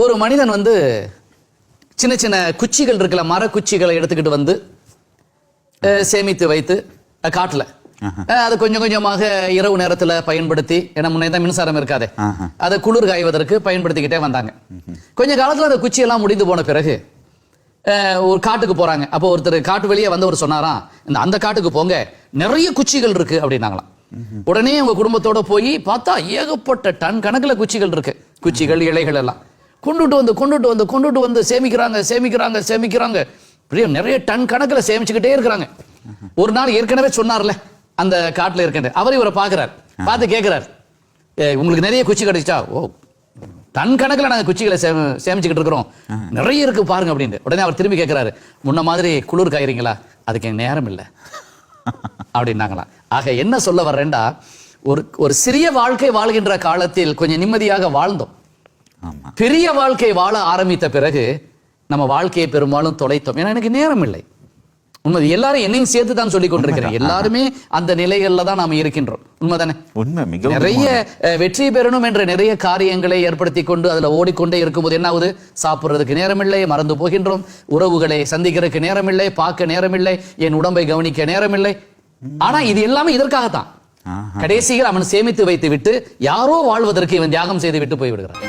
ஒரு மனிதன் வந்து சின்ன சின்ன குச்சிகள் இருக்கல, மர குச்சிகளை எடுத்துக்கிட்டு வந்து சேமித்து வைத்து காட்டுல அது கொஞ்சம் கொஞ்சமாக இரவு நேரத்துல பயன்படுத்தி, ஏன்னா முன்னே தான் மின்சாரம் இருக்காது, அதை குளிர் காய்வதற்கு பயன்படுத்திக்கிட்டே வந்தாங்க. கொஞ்ச காலத்துல அந்த குச்சி எல்லாம் முடிந்து போன பிறகு ஒரு காட்டுக்கு போறாங்க. அப்போ ஒருத்தர் காட்டு வெளியே வந்தவர் சொன்னாராம், அந்த காட்டுக்கு போங்க, நிறைய குச்சிகள் இருக்கு அப்படின்னாங்களாம். உடனே உங்க குடும்பத்தோட போய் பார்த்தா ஏகப்பட்ட டன் கணக்குல குச்சிகள் இருக்கு. குச்சிகள் இலைகள் எல்லாம் கொண்டுட்டு வந்து சேமிக்கிறாங்க. நிறைய டன் கணக்குல சேமிச்சுக்கிட்டே இருக்கிறாங்க. ஒரு நாள் ஏற்கனவே சொன்னார்ல அந்த காட்டுல இருக்கின்ற அவர் இவரை பாக்குறாரு, பார்த்து கேட்கிறார், உங்களுக்கு நிறைய குச்சி கிடைச்சா? ஓ, டன் கணக்குல நாங்க குச்சிகளை சேமிச்சுக்கிட்டு இருக்கிறோம், நிறைய இருக்கு பாருங்க அப்படின்னு. உடனே அவர் திரும்பி கேட்கிறாரு, முன்ன மாதிரி குளிர் காய்றீங்களா? அதுக்கு எனக்கு நேரம் இல்லை அப்படின்னாங்களாம். ஆக என்ன சொல்ல வர்றேன்டா, ஒரு சிறிய வாழ்க்கை வாழ்கின்ற காலத்தில் கொஞ்சம் நிம்மதியாக வாழ்ந்தோம். பெரிய வாழ்க்கை வாழ ஆரம்பித்த பிறகு நம்ம வாழ்க்கையை பெரும்பாலும் தொலைத்தோம். ஏன்னா எனக்கு நேரம் இல்லை. உண்மை, எல்லாரும் என்னையும் சேர்த்து தான் சொல்லிக் கொண்டிருக்கிறேன். எல்லாருமே அந்த நிலைகள்ல தான் நாம இருக்கின்றோம். உண்மைதானே? நிறைய வெற்றி பெறணும் என்ற நிறைய காரியங்களை ஏற்படுத்தி கொண்டு அதுல ஓடிக்கொண்டே இருக்கும்போது என்ன ஆகுது? சாப்பிடுறதுக்கு நேரம் இல்லை, மறந்து போகின்றோம். உறவுகளை சந்திக்கிறதுக்கு நேரம் இல்லை, பார்க்க நேரம் இல்லை, என் உடம்பை கவனிக்க நேரம் இல்லை. ஆனா இது எல்லாமே இதற்காகத்தான். கடைசியில் அவன் சேமித்து வைத்து விட்டு யாரோ வாழ்வதற்கு இவன் தியாகம் செய்து விட்டு போய்விடுகிறான்.